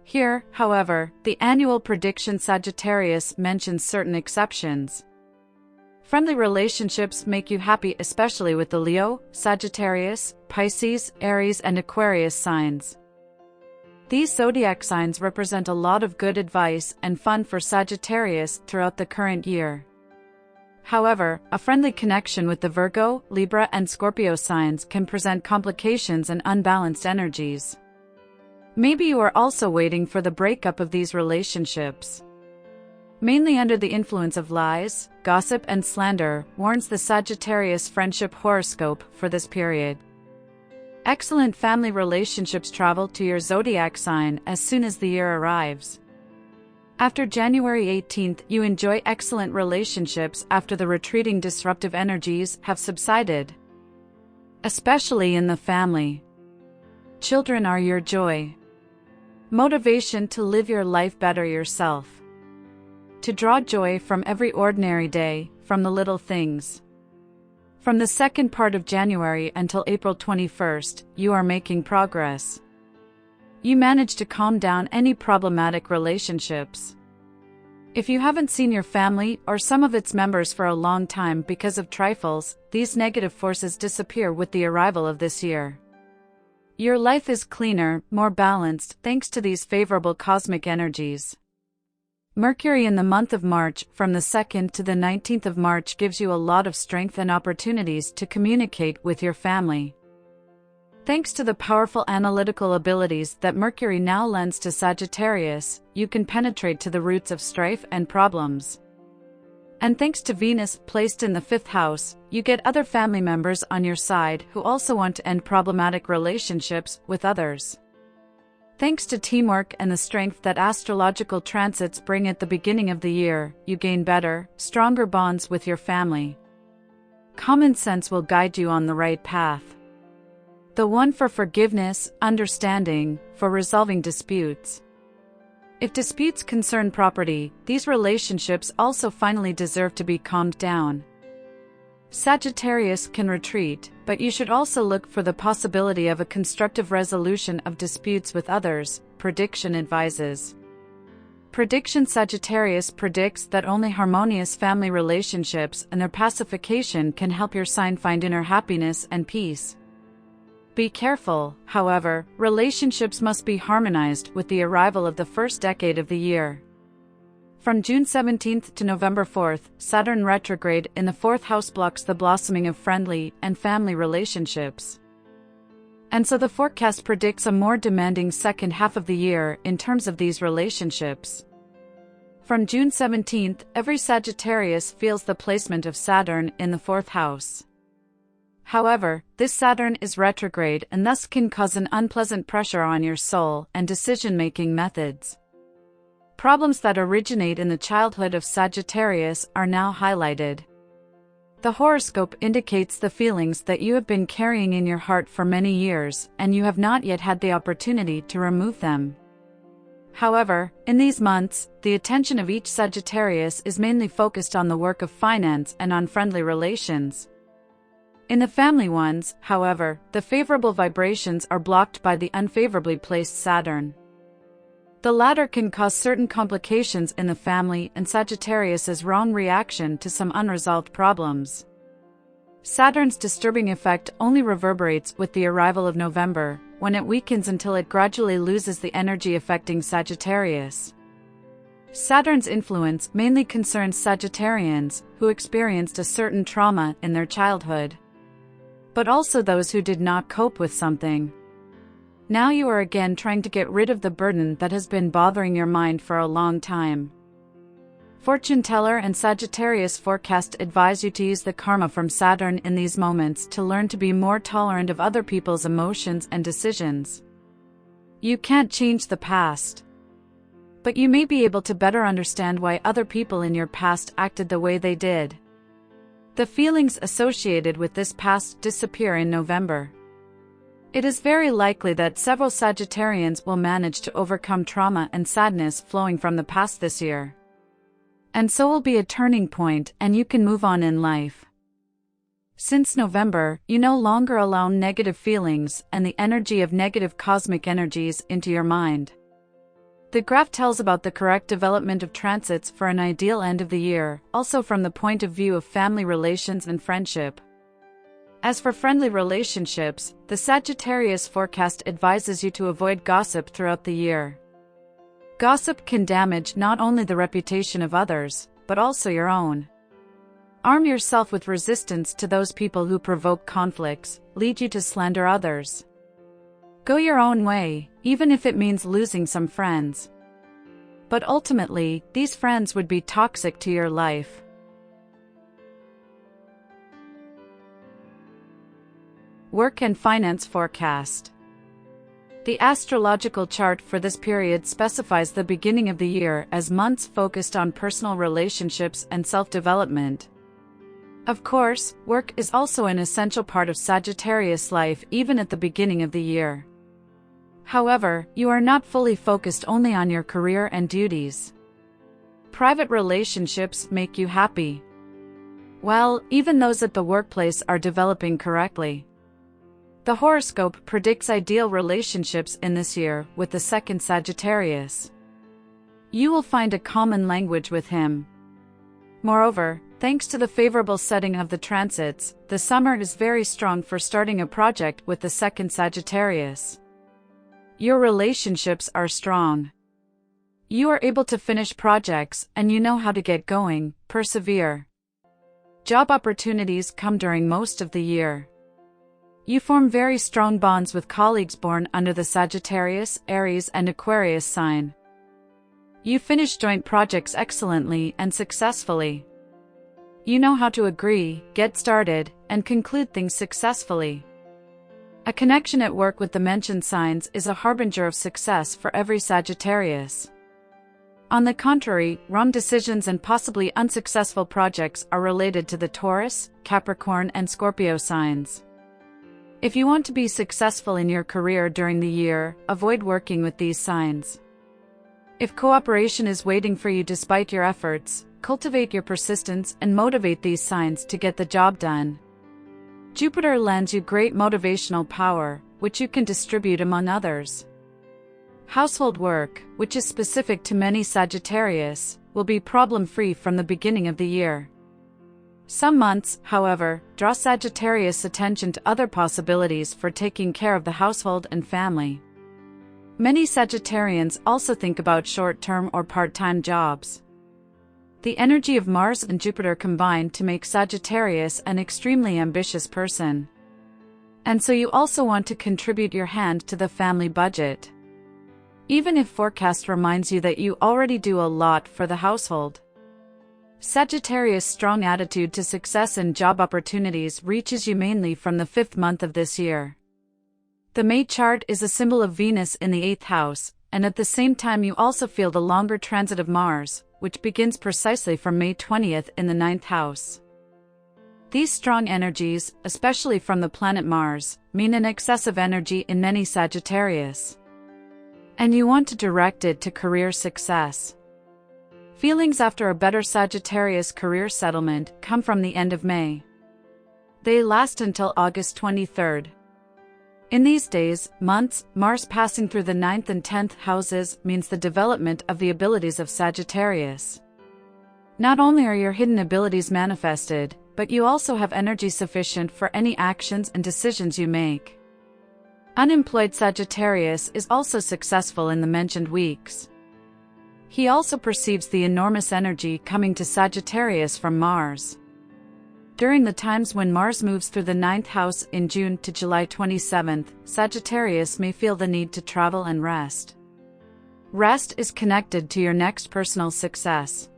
Here, however, the annual prediction Sagittarius mentions certain exceptions. Friendly relationships make you happy, especially with the Leo, Sagittarius, Pisces, Aries, and Aquarius signs. These zodiac signs represent a lot of good advice and fun for Sagittarius throughout the current year. However, a friendly connection with the Virgo, Libra, and Scorpio signs can present complications and unbalanced energies. Maybe you are also waiting for the breakup of these relationships. Mainly under the influence of lies, gossip, and slander, warns the Sagittarius friendship horoscope for this period. Excellent family relationships travel to your zodiac sign as soon as the year arrives. After January 18th, you enjoy excellent relationships after the retreating disruptive energies have subsided. Especially in the family. Children are your joy. Motivation to live your life better yourself. To draw joy from every ordinary day, from the little things. From the second part of January until April 21st, you are making progress. You manage to calm down any problematic relationships. If you haven't seen your family or some of its members for a long time because of trifles, these negative forces disappear with the arrival of this year. Your life is cleaner, more balanced, thanks to these favorable cosmic energies. Mercury in the month of March, from the 2nd to the 19th of March, gives you a lot of strength and opportunities to communicate with your family. Thanks to the powerful analytical abilities that Mercury now lends to Sagittarius, you can penetrate to the roots of strife and problems. And thanks to Venus, placed in the 5th house, you get other family members on your side who also want to end problematic relationships with others. Thanks to teamwork and the strength that astrological transits bring at the beginning of the year, you gain better, stronger bonds with your family. Common sense will guide you on the right path. The one for forgiveness, understanding, for resolving disputes. If disputes concern property, these relationships also finally deserve to be calmed down. Sagittarius can retreat, but you should also look for the possibility of a constructive resolution of disputes with others, prediction advises. Prediction Sagittarius predicts that only harmonious family relationships and their pacification can help your sign find inner happiness and peace. Be careful, however, relationships must be harmonized with the arrival of the first decade of the year. From June 17th to November 4th, Saturn retrograde in the 4th house blocks the blossoming of friendly and family relationships. And so the forecast predicts a more demanding second half of the year in terms of these relationships. From June 17th, every Sagittarius feels the placement of Saturn in the 4th house. However, this Saturn is retrograde and thus can cause an unpleasant pressure on your soul and decision-making methods. Problems that originate in the childhood of Sagittarius are now highlighted. The horoscope indicates the feelings that you have been carrying in your heart for many years, and you have not yet had the opportunity to remove them. However, in these months, the attention of each Sagittarius is mainly focused on the work of finance and on friendly relations. In the family ones, however, the favorable vibrations are blocked by the unfavorably placed Saturn. The latter can cause certain complications in the family and Sagittarius's wrong reaction to some unresolved problems. Saturn's disturbing effect only reverberates with the arrival of November, when it weakens until it gradually loses the energy affecting Sagittarius. Saturn's influence mainly concerns Sagittarians who experienced a certain trauma in their childhood, but also those who did not cope with something. Now you are again trying to get rid of the burden that has been bothering your mind for a long time. Fortune teller and Sagittarius forecast advise you to use the karma from Saturn in these moments to learn to be more tolerant of other people's emotions and decisions. You can't change the past, but you may be able to better understand why other people in your past acted the way they did. The feelings associated with this past disappear in November. It is very likely that several Sagittarians will manage to overcome trauma and sadness flowing from the past this year. And so will be a turning point, and you can move on in life. Since November, you no longer allow negative feelings and the energy of negative cosmic energies into your mind. The graph tells about the correct development of transits for an ideal end of the year, also from the point of view of family relations and friendship. As for friendly relationships, the Sagittarius forecast advises you to avoid gossip throughout the year. Gossip can damage not only the reputation of others, but also your own. Arm yourself with resistance to those people who provoke conflicts, lead you to slander others. Go your own way, even if it means losing some friends. But ultimately, these friends would be toxic to your life. Work and finance forecast. The astrological chart for this period specifies the beginning of the year as months focused on personal relationships and self-development. Of course, work is also an essential part of Sagittarius life even at the beginning of the year. However, you are not fully focused only on your career and duties. Private relationships make you happy. Well, even those at the workplace are developing correctly. The horoscope predicts ideal relationships in this year with the second Sagittarius. You will find a common language with him. Moreover, thanks to the favorable setting of the transits, the summer is very strong for starting a project with the second Sagittarius. Your relationships are strong. You are able to finish projects and you know how to get going, persevere. Job opportunities come during most of the year. You form very strong bonds with colleagues born under the Sagittarius, Aries, and Aquarius sign. You finish joint projects excellently and successfully. You know how to agree, get started, and conclude things successfully. A connection at work with the mentioned signs is a harbinger of success for every Sagittarius. On the contrary, wrong decisions and possibly unsuccessful projects are related to the Taurus, Capricorn, and Scorpio signs. If you want to be successful in your career during the year, avoid working with these signs. If cooperation is waiting for you despite your efforts, cultivate your persistence and motivate these signs to get the job done. Jupiter lends you great motivational power, which you can distribute among others. Household work, which is specific to many Sagittarius, will be problem-free from the beginning of the year. Some months, however, draw Sagittarius' attention to other possibilities for taking care of the household and family. Many Sagittarians also think about short-term or part-time jobs. The energy of Mars and Jupiter combine to make Sagittarius an extremely ambitious person. And so you also want to contribute your hand to the family budget. Even if forecast reminds you that you already do a lot for the household. Sagittarius' strong attitude to success and job opportunities reaches you mainly from the 5th month of this year. The May chart is a symbol of Venus in the 8th house, and at the same time you also feel the longer transit of Mars, which begins precisely from May 20th in the 9th house. These strong energies, especially from the planet Mars, mean an excessive energy in many Sagittarius. And you want to direct it to career success. Feelings after a better Sagittarius career settlement come from the end of May. They last until August 23rd. In these days, months, Mars passing through the 9th and 10th houses means the development of the abilities of Sagittarius. Not only are your hidden abilities manifested, but you also have energy sufficient for any actions and decisions you make. Unemployed Sagittarius is also successful in the mentioned weeks. He also perceives the enormous energy coming to Sagittarius from Mars. During the times when Mars moves through the 9th house in June to July 27th, Sagittarius may feel the need to travel and rest. Rest is connected to your next personal success.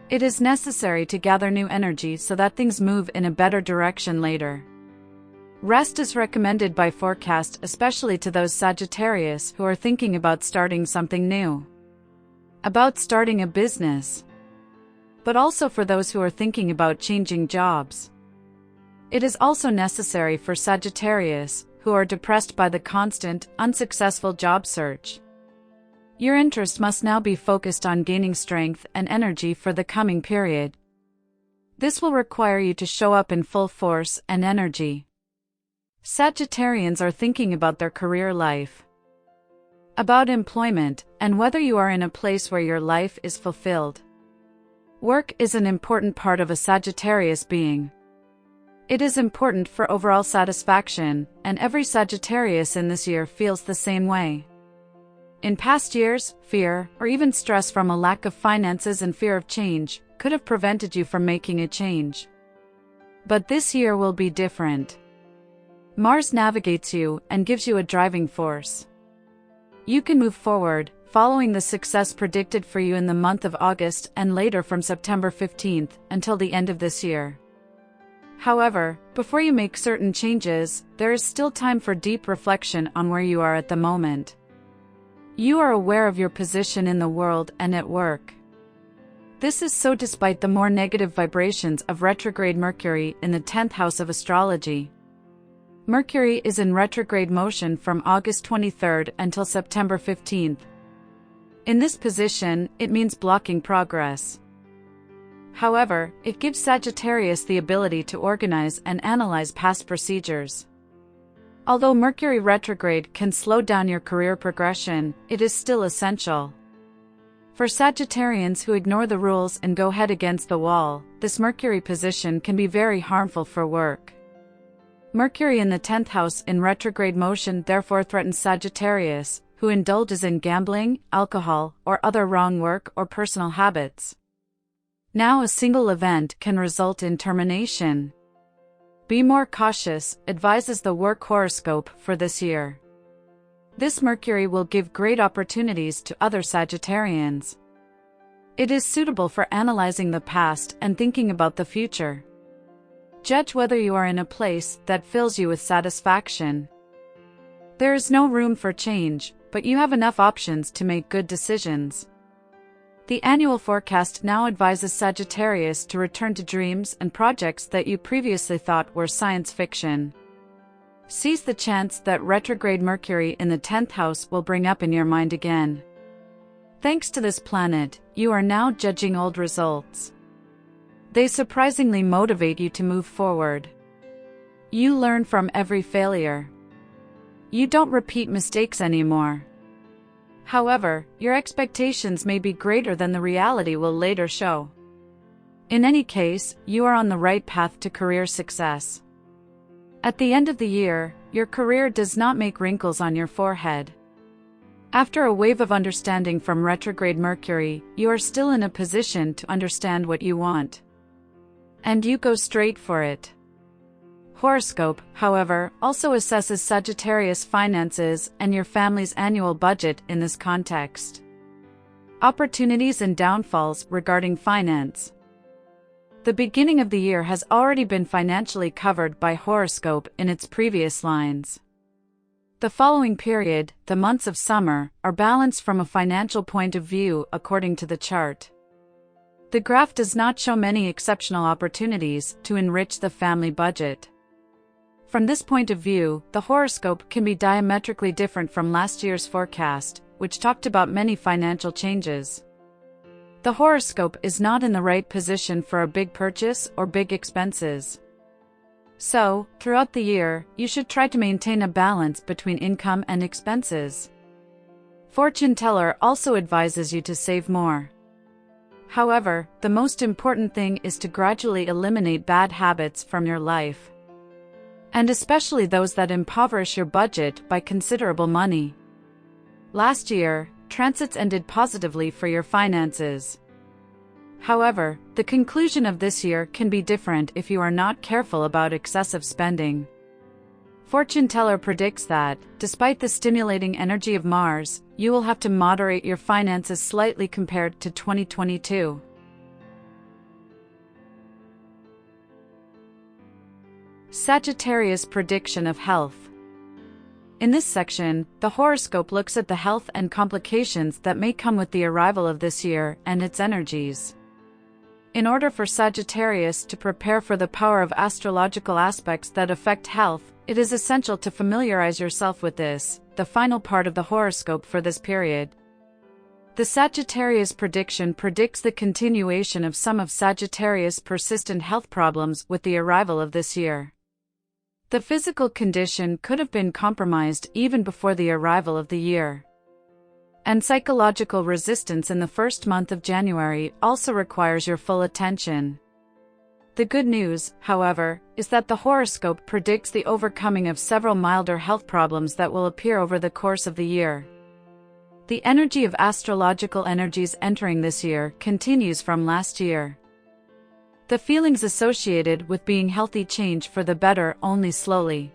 It is necessary to gather new energy so that things move in a better direction later. Rest is recommended by forecast, especially to those Sagittarius who are thinking about starting something new, about starting a business, but also for those who are thinking about changing jobs. It is also necessary for Sagittarius who are depressed by the constant, unsuccessful job search. Your interest must now be focused on gaining strength and energy for the coming period. This will require you to show up in full force and energy. Sagittarians are thinking about their career life, about employment, and whether you are in a place where your life is fulfilled. Work is an important part of a Sagittarius being. It is important for overall satisfaction, and every Sagittarius in this year feels the same way. In past years, fear, or even stress from a lack of finances and fear of change, could have prevented you from making a change. But this year will be different. Mars navigates you and gives you a driving force. You can move forward, following the success predicted for you in the month of August and later from September 15th until the end of this year. However, before you make certain changes, there is still time for deep reflection on where you are at the moment. You are aware of your position in the world and at work. This is so despite the more negative vibrations of retrograde Mercury in the 10th house of astrology. Mercury is in retrograde motion from August 23rd until September 15th. In this position, it means blocking progress. However, it gives Sagittarius the ability to organize and analyze past procedures. Although Mercury retrograde can slow down your career progression, it is still essential. For Sagittarians who ignore the rules and go head against the wall, this Mercury position can be very harmful for work. Mercury in the 10th house in retrograde motion therefore threatens Sagittarius, who indulges in gambling, alcohol, or other wrong work or personal habits. Now a single event can result in termination. Be more cautious, advises the work horoscope for this year. This Mercury will give great opportunities to other Sagittarians. It is suitable for analyzing the past and thinking about the future. Judge whether you are in a place that fills you with satisfaction. There is no room for change, but you have enough options to make good decisions. The annual forecast now advises Sagittarius to return to dreams and projects that you previously thought were science fiction. Seize the chance that retrograde Mercury in the 10th house will bring up in your mind again. Thanks to this planet, you are now judging old results. They surprisingly motivate you to move forward. You learn from every failure. You don't repeat mistakes anymore. However, your expectations may be greater than the reality will later show. In any case, you are on the right path to career success. At the end of the year, your career does not make wrinkles on your forehead. After a wave of understanding from retrograde Mercury, you are still in a position to understand what you want. And you go straight for it. Horoscope, however, also assesses Sagittarius finances and your family's annual budget in this context. Opportunities and downfalls regarding finance. The beginning of the year has already been financially covered by horoscope in its previous lines. The following period, the months of summer, are balanced from a financial point of view according to the chart. The graph does not show many exceptional opportunities to enrich the family budget. From this point of view, the horoscope can be diametrically different from last year's forecast, which talked about many financial changes. The horoscope is not in the right position for a big purchase or big expenses. So, throughout the year, you should try to maintain a balance between income and expenses. Fortune teller also advises you to save more. However, the most important thing is to gradually eliminate bad habits from your life, and especially those that impoverish your budget by considerable money. Last year, transits ended positively for your finances. However, the conclusion of this year can be different if you are not careful about excessive spending. Fortune teller predicts that, despite the stimulating energy of Mars, you will have to moderate your finances slightly compared to 2022. Sagittarius prediction of health. In this section, the horoscope looks at the health and complications that may come with the arrival of this year and its energies. In order for Sagittarius to prepare for the power of astrological aspects that affect health, it is essential to familiarize yourself with this, the final part of the horoscope for this period. The Sagittarius prediction predicts the continuation of some of Sagittarius' persistent health problems with the arrival of this year. The physical condition could have been compromised even before the arrival of the year. And psychological resistance in the first month of January also requires your full attention. The good news, however, is that the horoscope predicts the overcoming of several milder health problems that will appear over the course of the year. The energy of astrological energies entering this year continues from last year. The feelings associated with being healthy change for the better only slowly.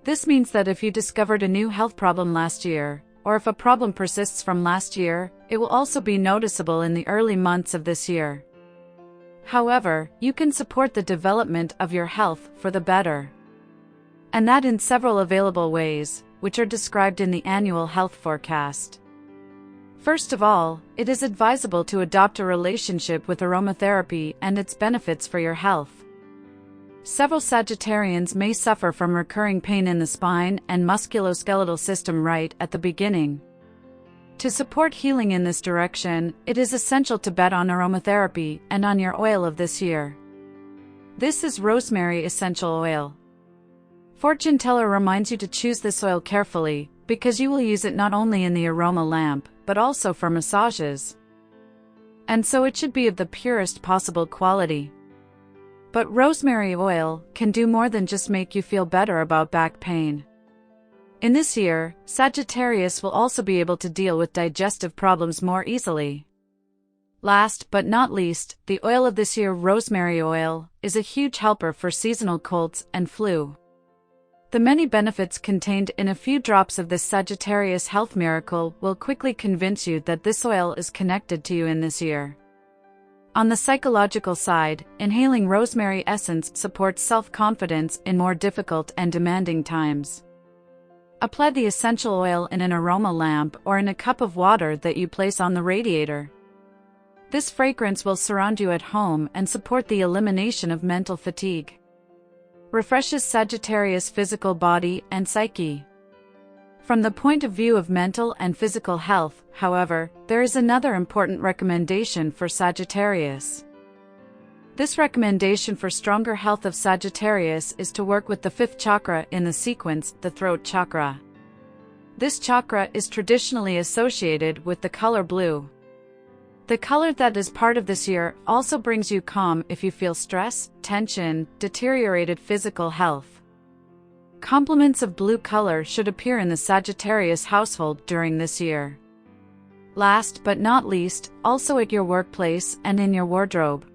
This means that if you discovered a new health problem last year, or if a problem persists from last year, it will also be noticeable in the early months of this year. However, you can support the development of your health for the better. And that in several available ways, which are described in the annual health forecast. First of all, it is advisable to adopt a relationship with aromatherapy and its benefits for your health. Several Sagittarians may suffer from recurring pain in the spine and musculoskeletal system right at the beginning. To support healing in this direction, it is essential to bet on aromatherapy and on your oil of this year. This is rosemary essential oil. Fortune teller reminds you to choose this oil carefully, because you will use it not only in the aroma lamp, but also for massages. And so it should be of the purest possible quality. But rosemary oil can do more than just make you feel better about back pain. In this year, Sagittarius will also be able to deal with digestive problems more easily. Last but not least, the oil of this year, rosemary oil, is a huge helper for seasonal colds and flu. The many benefits contained in a few drops of this Sagittarius health miracle will quickly convince you that this oil is connected to you in this year. On the psychological side, inhaling rosemary essence supports self-confidence in more difficult and demanding times. Apply the essential oil in an aroma lamp or in a cup of water that you place on the radiator. This fragrance will surround you at home and support the elimination of mental fatigue. Refreshes Sagittarius' physical body and psyche. From the point of view of mental and physical health, however, there is another important recommendation for Sagittarius. This recommendation for stronger health of Sagittarius is to work with the fifth chakra in the sequence, the throat chakra. This chakra is traditionally associated with the color blue. The color that is part of this year also brings you calm if you feel stress, tension, deteriorated physical health. Complements of blue color should appear in the Sagittarius household during this year. Last but not least, also at your workplace and in your wardrobe.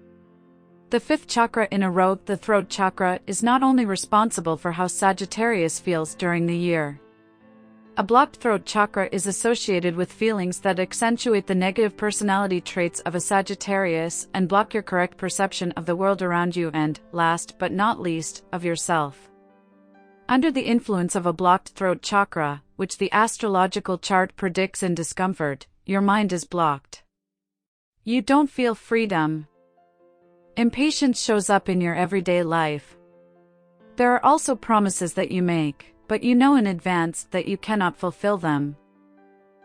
The fifth chakra in a row, the throat chakra, is not only responsible for how Sagittarius feels during the year. A blocked throat chakra is associated with feelings that accentuate the negative personality traits of a Sagittarius and block your correct perception of the world around you and, last but not least, of yourself. Under the influence of a blocked throat chakra, which the astrological chart predicts in discomfort, your mind is blocked. You don't feel freedom. Impatience shows up in your everyday life. There are also promises that you make, but you know in advance that you cannot fulfill them.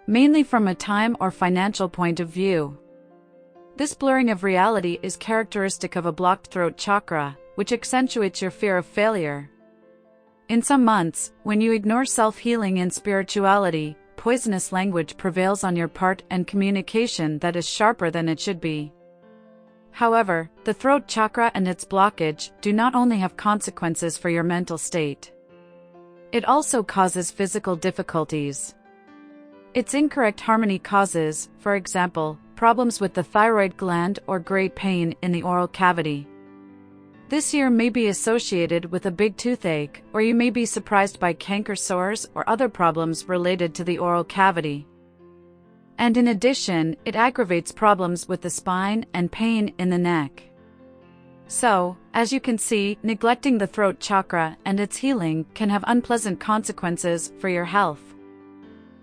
Mainly from a time or financial point of view. This blurring of reality is characteristic of a blocked throat chakra, which accentuates your fear of failure. In some months, when you ignore self-healing and spirituality, poisonous language prevails on your part and communication that is sharper than it should be. However, the throat chakra and its blockage do not only have consequences for your mental state. It also causes physical difficulties. Its incorrect harmony causes, for example, problems with the thyroid gland or great pain in the oral cavity. This year may be associated with a big toothache, or you may be surprised by canker sores or other problems related to the oral cavity. And in addition, it aggravates problems with the spine and pain in the neck. So, as you can see, neglecting the throat chakra and its healing can have unpleasant consequences for your health.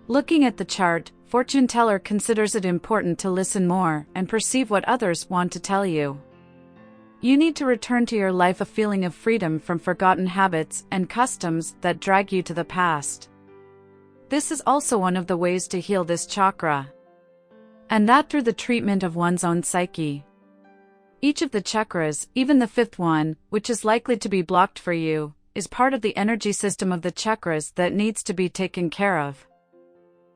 Looking at the chart, fortune teller considers it important to listen more and perceive what others want to tell you. You need to return to your life a feeling of freedom from forgotten habits and customs that drag you to the past. This is also one of the ways to heal this chakra, and that through the treatment of one's own psyche. Each of the chakras, even the fifth one, which is likely to be blocked for you, is part of the energy system of the chakras that needs to be taken care of.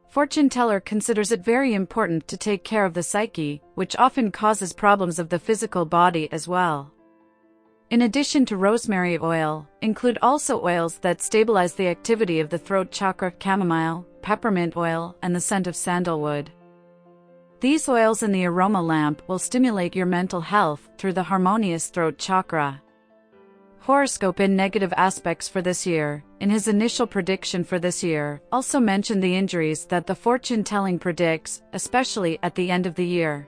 Fortune teller considers it very important to take care of the psyche, which often causes problems of the physical body as well. In addition to rosemary oil, include also oils that stabilize the activity of the throat chakra: chamomile, peppermint oil, and the scent of sandalwood. These oils in the aroma lamp will stimulate your mental health through the harmonious throat chakra. Horoscope in negative aspects for this year, in his initial prediction for this year, also mentioned the injuries that the fortune-telling predicts, especially at the end of the year.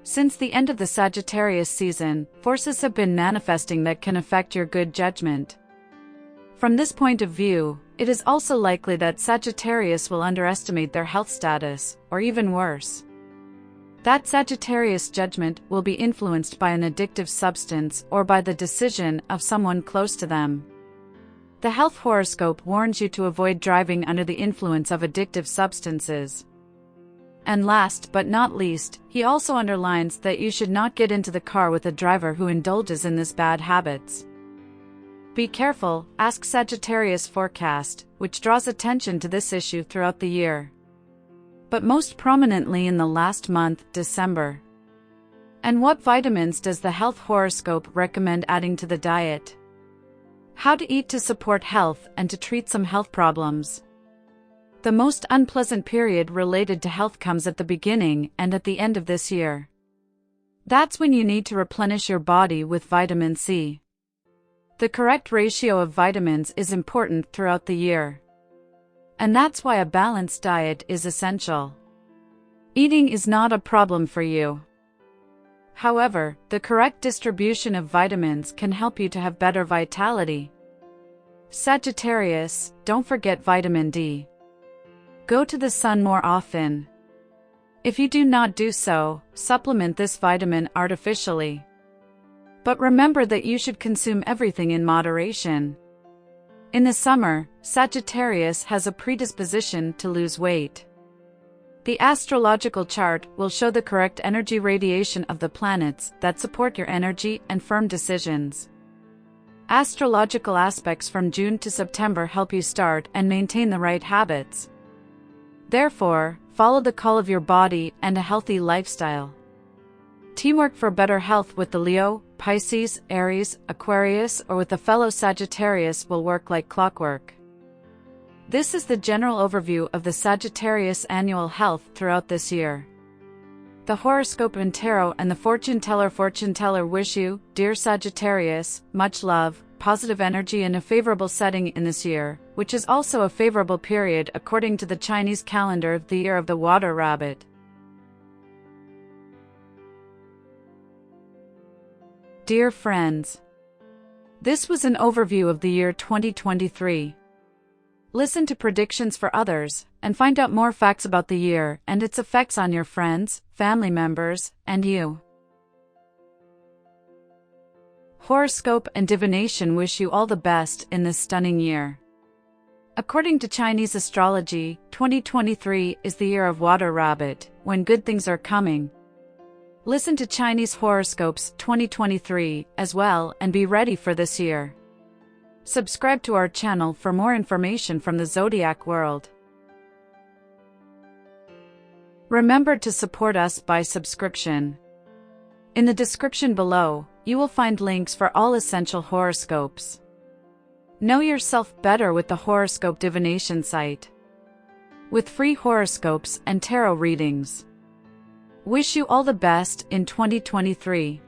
Since the end of the Sagittarius season, forces have been manifesting that can affect your good judgment. From this point of view, it is also likely that Sagittarius will underestimate their health status, or even worse, that Sagittarius judgment will be influenced by an addictive substance or by the decision of someone close to them. The health horoscope warns you to avoid driving under the influence of addictive substances. And last but not least, he also underlines that you should not get into the car with a driver who indulges in this bad habits. Be careful, asks Sagittarius Forecast, which draws attention to this issue throughout the year, but most prominently in the last month, December. And what vitamins does the health horoscope recommend adding to the diet? How to eat to support health and to treat some health problems. The most unpleasant period related to health comes at the beginning and at the end of this year. That's when you need to replenish your body with vitamin C. The correct ratio of vitamins is important throughout the year, and that's why a balanced diet is essential. Eating is not a problem for you. However, the correct distribution of vitamins can help you to have better vitality. Sagittarius, don't forget vitamin D. Go to the sun more often. If you do not do so, supplement this vitamin artificially. But remember that you should consume everything in moderation. In the summer, Sagittarius has a predisposition to lose weight. The astrological chart will show the correct energy radiation of the planets that support your energy and firm decisions. Astrological aspects from June to September help you start and maintain the right habits. Therefore, follow the call of your body and a healthy lifestyle. Teamwork for better health with the Leo, Pisces, Aries, Aquarius, or with a fellow Sagittarius will work like clockwork. This is the general overview of the Sagittarius annual health throughout this year. The horoscope and tarot and the fortune teller wish you, dear Sagittarius, much love, positive energy and a favorable setting in this year, which is also a favorable period according to the Chinese calendar, the year of the water rabbit. Dear friends, this was an overview of the year 2023. Listen to predictions for others, and find out more facts about the year and its effects on your friends, family members, and you. Horoscope and Divination wish you all the best in this stunning year. According to Chinese astrology, 2023 is the year of water rabbit, when good things are coming. Listen to Chinese horoscopes 2023 as well and be ready for this year. Subscribe to our channel for more information from the Zodiac world. Remember to support us by subscription. In the description below, you will find links for all essential horoscopes. Know yourself better with the Horoscope Divination site, with free horoscopes and tarot readings. Wish you all the best in 2023.